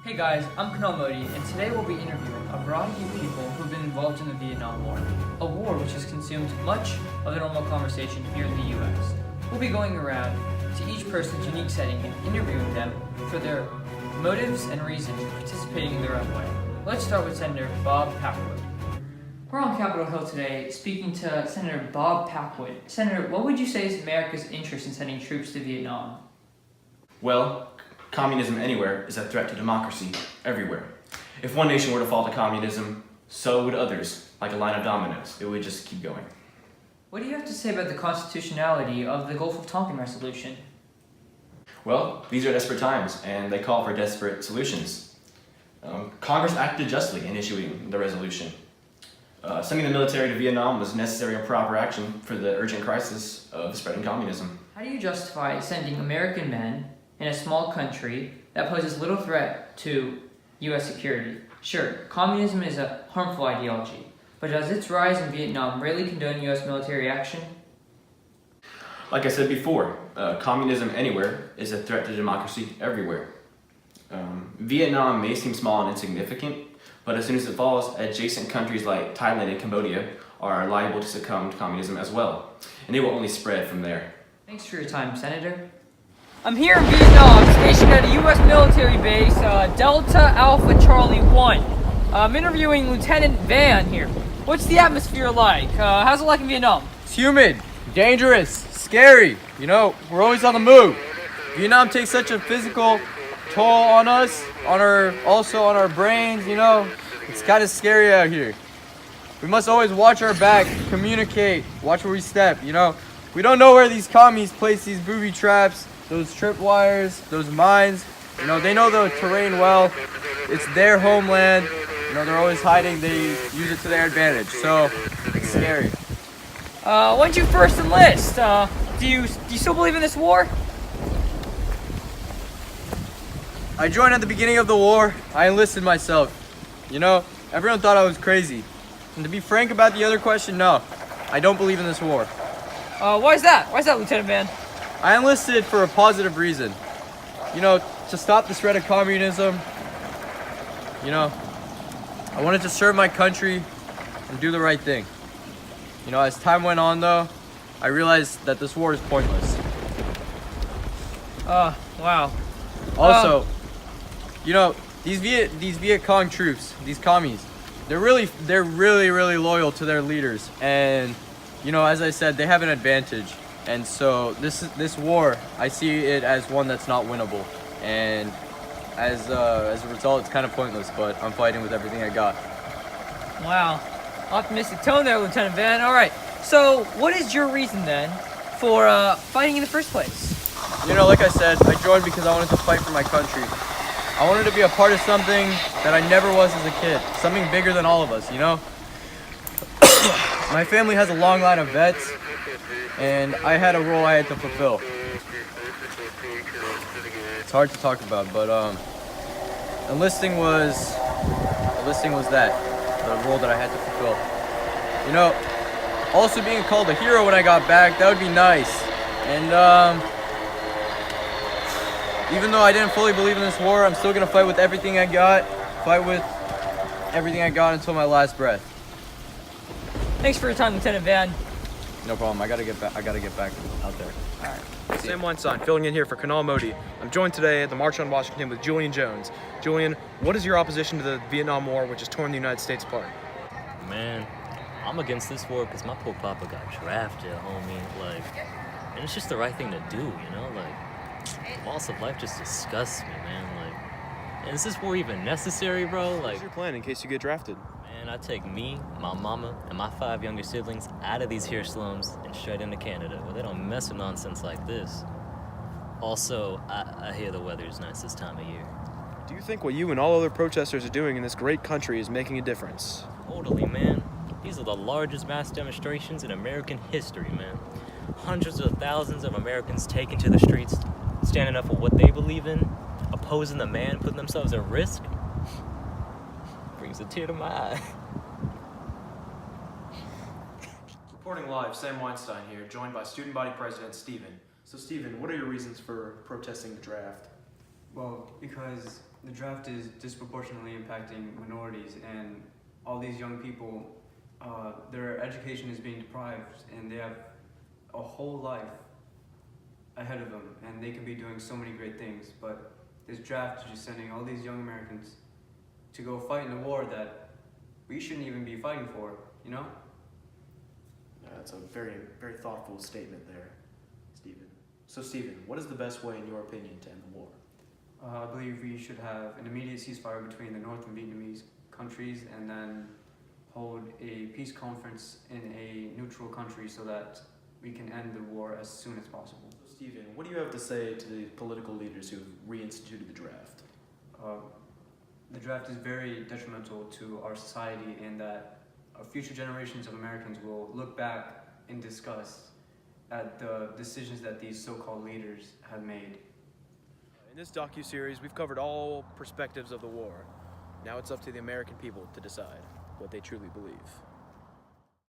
Hey guys, I'm KANAAN, and today we'll be interviewing a variety of people who've been involved in the Vietnam War, a war which has consumed much of the normal conversation here in the US. We'll be going around to each person's unique setting and interviewing them for their motives and reasons for participating in their own way. Let's start with Senator Bob Packwood. We're on Capitol Hill today speaking to Senator Bob Packwood. Senator, what would you say is America's interest in sending troops to Vietnam? Well, communism anywhere is a threat to democracy everywhere. If one nation were to fall to communism, so would others, like a line of dominoes. It would just keep going. What do you have to say about the constitutionality of the Gulf of Tonkin resolution? Well, these are desperate times, and they call for desperate solutions. Congress acted justly in issuing the resolution. Sending the military to Vietnam was necessary and proper action for the urgent crisis of spreading communism. How do you justify sending American men in a small country that poses little threat to U.S. security? Sure, communism is a harmful ideology, but does its rise in Vietnam really condone U.S. military action? Like I said before, communism anywhere is a threat to democracy everywhere. Vietnam may seem small and insignificant, but as soon as it falls, adjacent countries like Thailand and Cambodia are liable to succumb to communism as well, and it will only spread from there. Thanks for your time, Senator. I'm here in Vietnam, stationed at a U.S. military base, Delta Alpha Charlie 1. I'm interviewing Lieutenant Van here. What's the atmosphere like? How's it like in Vietnam? It's humid, dangerous, scary. You know, we're always on the move. Vietnam takes such a physical toll on us, also on our brains, you know. It's kind of scary out here. We must always watch our back, communicate, watch where we step, you know. We don't know where these commies place these booby traps, those tripwires, those mines. You know, they know the terrain well. It's their homeland. You know, they're always hiding. They use it to their advantage. So, it's scary. When did you first enlist? Do you still believe in this war? I joined at the beginning of the war. I enlisted myself. You know, everyone thought I was crazy. And to be frank about the other question, no. I don't believe in this war. Why is that? Why is that, Lieutenant Van? I enlisted for a positive reason. You know, to stop the spread of communism. You know, I wanted to serve my country and do the right thing. You know, as time went on though, I realized that this war is pointless. Wow. Also, you know, these Viet Cong troops, these commies, they're really loyal to their leaders, and you know, as I said, they have an advantage. And so this war, I see it as one that's not winnable, and as a result, it's kind of pointless. But I'm fighting with everything I got. Wow, optimistic tone there, Lieutenant Van. All right, so what is your reason then for fighting in the first place? You know, like I said, I joined because I wanted to fight for my country. I wanted to be a part of something that I never was as a kid, something bigger than all of us. You know, my family has a long line of vets, and I had a role I had to fulfill. It's hard to talk about, but enlisting was that, the role that I had to fulfill. You know, also being called a hero when I got back, that would be nice. And even though I didn't fully believe in this war, I'm still gonna fight with everything I got, until my last breath. Thanks for your time, Lieutenant Van. No problem. I gotta get back out there. All right. Sam Weinstein, filling in here for KANAAN. I'm joined today at the March on Washington with Julian Jones. Julian, what is your opposition to the Vietnam War, which has torn the United States apart? Man, I'm against this war because my poor papa got drafted, homie. And it's just the right thing to do, you know? Loss of life just disgusts me, man. Is this war even necessary, bro? What's your plan in case you get drafted? Man, I take me, my mama, and my 5 younger siblings out of these here slums and straight into Canada, where they don't mess with nonsense like this. Also, I hear the weather is nice this time of year. Do you think what you and all other protesters are doing in this great country is making a difference? Totally, man. These are the largest mass demonstrations in American history, man. Hundreds of thousands of Americans taken to the streets, standing up for what they believe in, opposing the man putting themselves at risk. Brings a tear to my eye. Reporting live, Sam Weinstein here, joined by Student Body President Stephen. So Stephen, what are your reasons for protesting the draft? Well, because the draft is disproportionately impacting minorities, and all these young people, their education is being deprived, and they have a whole life ahead of them, and they could be doing so many great things. But this draft is just sending all these young Americans to go fight in a war that we shouldn't even be fighting for, you know? That's a very, very thoughtful statement there, Stephen. So, Stephen, what is the best way, in your opinion, to end the war? I believe we should have an immediate ceasefire between the North and Vietnamese countries, and then hold a peace conference in a neutral country so that we can end the war as soon as possible. Stephen, what do you have to say to the political leaders who have reinstituted the draft? The draft is very detrimental to our society, in that future generations of Americans will look back in disgust at the decisions that these so-called leaders have made. In this docu-series, we've covered all perspectives of the war. Now it's up to the American people to decide what they truly believe.